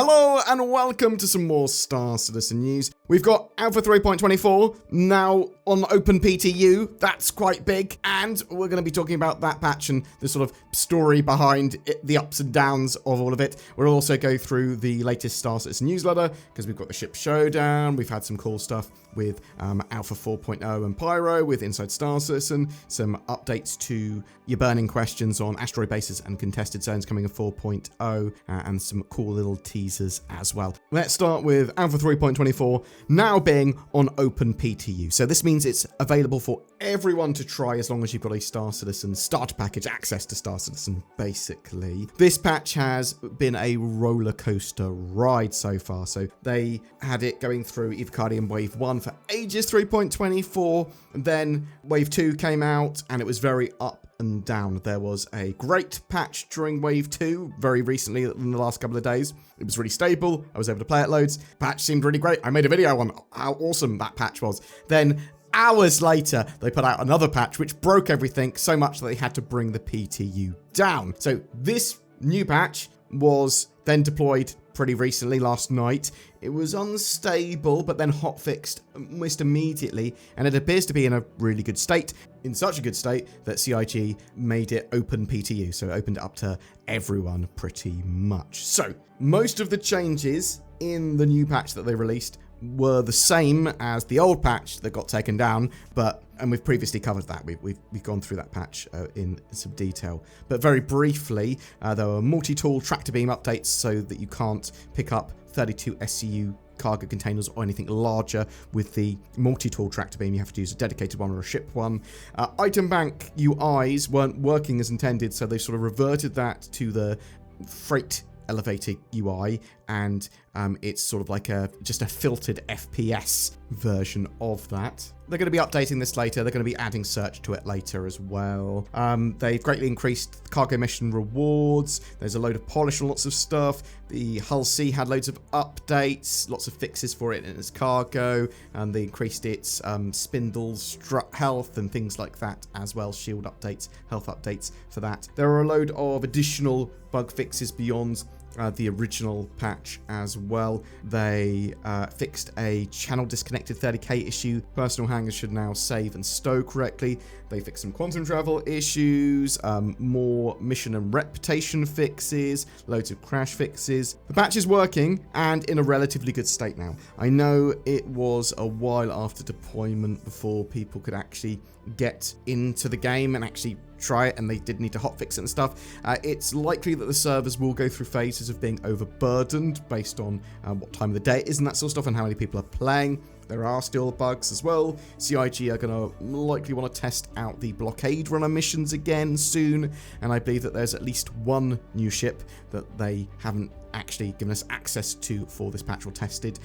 Hello and welcome to some more Star Citizen news. We've got Alpha 3.24 now on Open PTU. That's quite big. And we're going to be talking about that patch and the sort of story behind it, the ups and downs of all of it. We'll also go through the latest Star Citizen newsletter because we've got the ship showdown. We've had some cool stuff with Alpha 4.0 and Pyro with Inside Star Citizen. Some updates to your burning questions on asteroid bases and contested zones coming in 4.0 and some cool little teasers as well. Let's start with Alpha 3.24 now being on Open PTU. So this means it's available for everyone to try as long as you've got a Star Citizen starter package, access to Star Citizen basically. This patch has been a roller coaster ride so far. So they had it going through Evocardium Wave 1 for ages, 3.24, then Wave 2 came out and it was very up and down. There was a great patch during Wave 2 very recently in the last couple of days. It was really stable. I was able to play it loads. Patch seemed really great. I made a video on how awesome that patch was. Then hours later, they put out another patch which broke everything so much that they had to bring the PTU down. So this new patch was then deployed pretty recently, last night. It was unstable, but then hotfixed almost immediately, and it appears to be in a really good state. In such a good state that CIG made it Open PTU, so it opened it up to everyone pretty much. So, most of the changes in the new patch that they released were the same as the old patch that got taken down, and we've previously covered that. We've gone through that patch in some detail. But very briefly, there were multi-tool tractor beam updates so that you can't pick up 32 SCU cargo containers or anything larger with the multi-tool tractor beam. You have to use a dedicated one or a ship one. Item bank UIs weren't working as intended, so they sort of reverted that to the freight elevator UI, and it's sort of like just a filtered FPS version of that. They're going to be updating this later. They're going to be adding search to it later as well. They've greatly increased cargo mission rewards. There's a load of polish and lots of stuff. The Hull C had loads of updates, lots of fixes for it in its cargo, and they increased its spindles, strut health, and things like that as well. Shield updates, health updates for that. There are a load of additional bug fixes beyond the original patch as well. They fixed a channel disconnected 30k issue. Personal hangars should now save and stow correctly. They fixed some quantum travel issues, more mission and reputation fixes, loads of crash fixes. The patch is working and in a relatively good state now. I know it was a while after deployment before people could actually get into the game and actually try it, and they did need to hotfix it and stuff. It's likely that the servers will go through phases of being overburdened based on what time of the day it is and that sort of stuff and how many people are playing. There are still bugs as well. CIG are going to likely want to test out the blockade runner missions again soon, and I believe that there's at least one new ship that they haven't actually given us access to for this patch or tested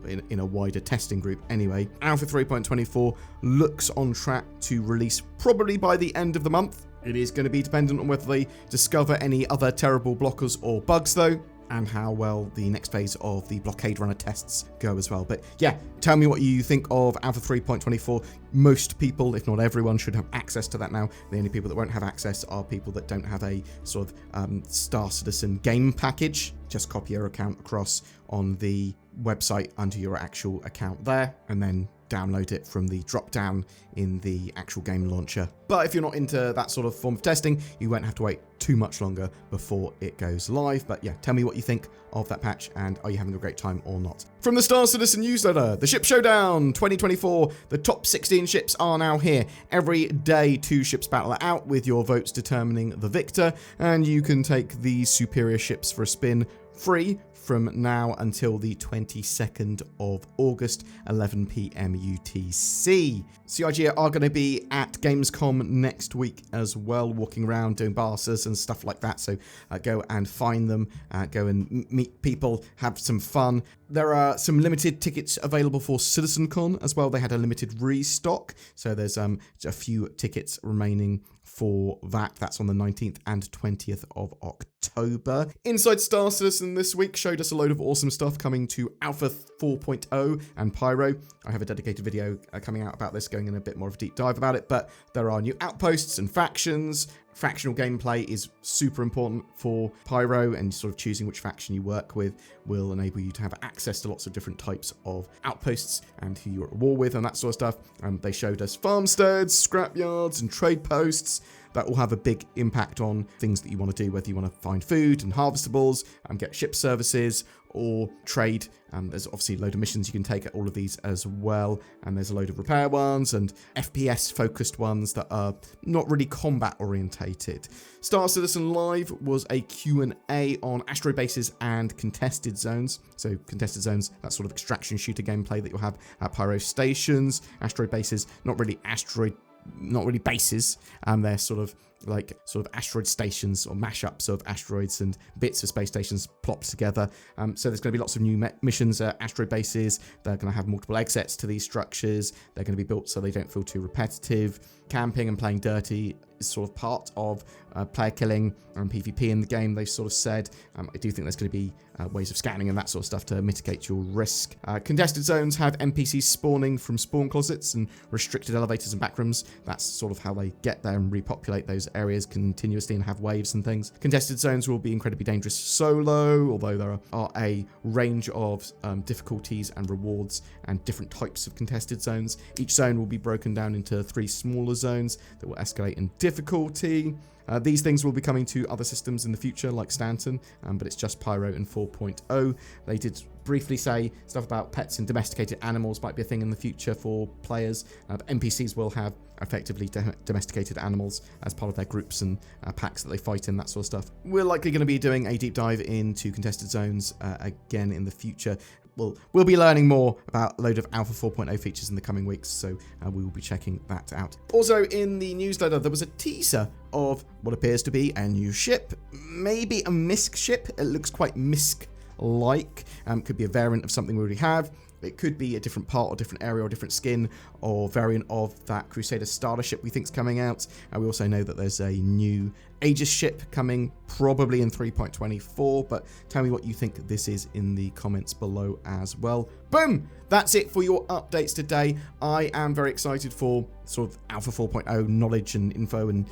in a wider testing group anyway. Alpha 3.24 looks on track to release probably by the end of the month. It is going to be dependent on whether they discover any other terrible blockers or bugs though, and how well the next phase of the blockade runner tests go as well. But yeah, tell me what you think of Alpha 3.24. Most people, if not everyone, should have access to that now. The only people that won't have access are people that don't have a sort of Star Citizen game package. Just copy your account across on the website under your actual account there, and then download it from the drop down in the actual game launcher. But if you're not into that sort of form of testing, you won't have to wait too much longer before it goes live. But yeah, tell me what you think of that patch, and are you having a great time or not? From the Star Citizen newsletter, the Ship Showdown 2024, the top 16 ships are now here. Every day 2 ships battle it out with your votes determining the victor, and you can take these superior ships for a spin free from now until the 22nd of August, 11 PM UTC. CIG are going to be at Gamescom next week as well, walking around doing barsas and stuff like that, so go and find them, go and meet people, have some fun. There are some limited tickets available for CitizenCon as well. They had a limited restock, so there's a few tickets remaining for that. That's on the 19th and 20th of October. Inside Star Citizen this week showed us a load of awesome stuff coming to Alpha 4.0 and Pyro. I have a dedicated video coming out about this, going in a bit more of a deep dive about it, but there are new outposts and factions, Factional gameplay is super important for Pyro, and sort of choosing which faction you work with will enable you to have access to lots of different types of outposts and who you're at war with and that sort of stuff. They showed us farmsteads, scrapyards, and trade posts. That will have a big impact on things that you want to do, whether you want to find food and harvestables, get ship services, or trade. There's obviously a load of missions you can take at all of these as well, and there's a load of repair ones and FPS focused ones that are not really combat orientated. Star Citizen Live was a Q&A on asteroid bases and contested zones. So contested zones, that sort of extraction shooter gameplay that you'll have at Pyro stations. Asteroid bases, not really bases, they're sort of asteroid stations or mashups of asteroids and bits of space stations plopped together. So there's going to be lots of new missions at asteroid bases. They're going to have multiple exits to these structures. They're going to be built so they don't feel too repetitive. Camping and playing dirty is sort of part of player killing and PvP in the game, they've sort of said. I do think there's going to be ways of scanning and that sort of stuff to mitigate your risk. Contested zones have NPCs spawning from spawn closets and restricted elevators and backrooms. That's sort of how they get there and repopulate those areas continuously and have waves and things. Contested zones will be incredibly dangerous solo, although there are a range of difficulties and rewards and different types of contested zones. Each zone will be broken down into 3 smaller zones that will escalate in difficulty. These things will be coming to other systems in the future, like Stanton, but it's just Pyro in 4.0. They did briefly say stuff about pets and domesticated animals might be a thing in the future for players. NPCs will have effectively domesticated animals as part of their groups and packs that they fight in, that sort of stuff. We're likely going to be doing a deep dive into contested zones again in the future. We'll be learning more about a load of Alpha 4.0 features in the coming weeks, so we will be checking that out. Also, in the newsletter, there was a teaser of what appears to be a new ship, maybe a MISC ship. It looks quite MISC-like. Could be a variant of something we already have. It could be a different part or different area or different skin or variant of that Crusader starter ship we think is coming out. We also know that there's a new Aegis ship coming probably in 3.24, but tell me what you think this is in the comments below as well. Boom! That's it for your updates today. I am very excited for sort of Alpha 4.0 knowledge and info and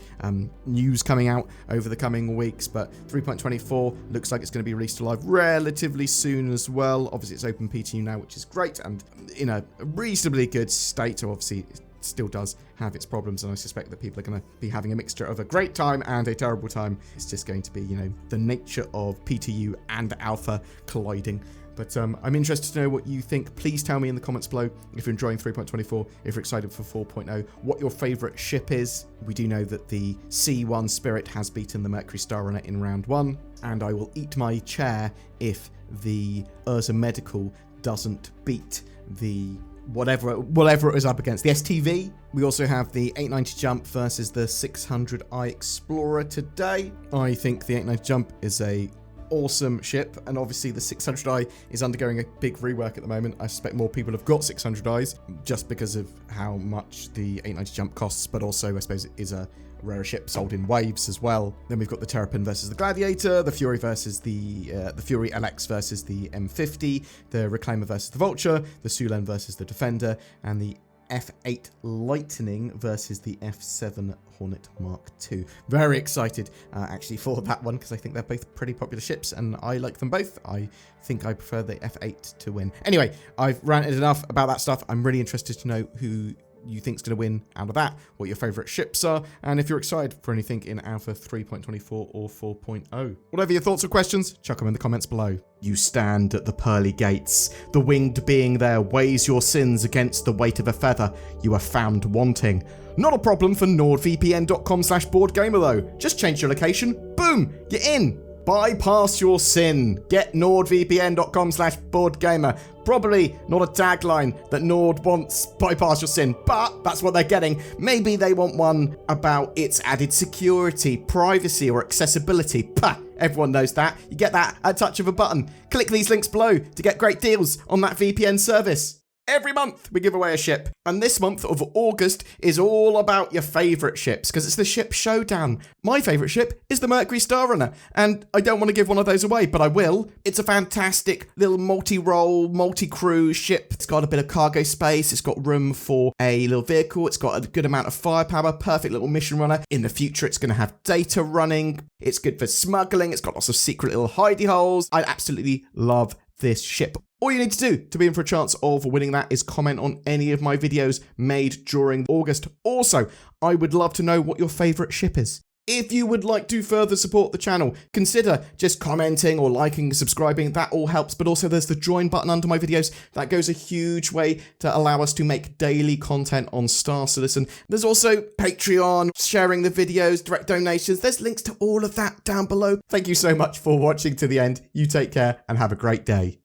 news coming out over the coming weeks, but 3.24 looks like it's going to be released live relatively soon as well. Obviously, it's open PTU now, which is great, and in a reasonably good state. So obviously, it still does have its problems, and I suspect that people are going to be having a mixture of a great time and a terrible time. It's just going to be, the nature of PTU and Alpha colliding. But I'm interested to know what you think. Please tell me in the comments below if you're enjoying 3.24, if you're excited for 4.0, what your favorite ship is. We do know that the C1 Spirit has beaten the Mercury Star Runner in round 1, and I will eat my chair if the Ursa Medical doesn't beat the whatever it was up against. The STV. We also have the 890 Jump versus the 600i Explorer today. I think the 890 Jump is a awesome ship, and obviously the 600i is undergoing a big rework at the moment. I suspect more people have got 600i's just because of how much the 890 Jump costs, but also I suppose it is a rarer ship sold in waves as well. Then we've got the Terrapin versus the Gladiator, the Fury versus the Fury LX versus the M50, the Reclaimer versus the Vulture, the Sulen versus the Defender, and the F8 Lightning versus the F7 Hornet Mark II. Very excited actually for that one, because I think they're both pretty popular ships and I like them both. I think I prefer the F8 to win. Anyway, I've ranted enough about that stuff. I'm really interested to know who you think's going to win out of that, what your favorite ships are, and if you're excited for anything in Alpha 3.24 or 4.0. Whatever your thoughts or questions, chuck them in the comments below. You stand at the pearly gates. The winged being there weighs your sins against the weight of a feather. You are found wanting. Not a problem for nordvpn.com/BoredGamer though. Just change your location. Boom! You're in. Bypass your sin. Get nordvpn.com/BoredGamer. Probably not a tagline that Nord wants, bypass your sin, but that's what they're getting. Maybe they want one about its added security, privacy, or accessibility. Pah, everyone knows that. You get that at a touch of a button. Click these links below to get great deals on that VPN service. Every month we give away a ship. And this month of August is all about your favourite ships, because it's the ship showdown. My favourite ship is the Mercury Star Runner, and I don't want to give one of those away, but I will. It's a fantastic little multi-role, multi-crew ship. It's got a bit of cargo space, it's got room for a little vehicle, it's got a good amount of firepower, perfect little mission runner. In the future, it's going to have data running. It's good for smuggling. It's got lots of secret little hidey holes. I absolutely love this ship. All you need to do to be in for a chance of winning that is comment on any of my videos made during August. Also, I would love to know what your favourite ship is. If you would like to further support the channel, consider just commenting or liking, subscribing. That all helps. But also there's the join button under my videos. That goes a huge way to allow us to make daily content on Star Citizen. There's also Patreon, sharing the videos, direct donations. There's links to all of that down below. Thank you so much for watching to the end. You take care and have a great day.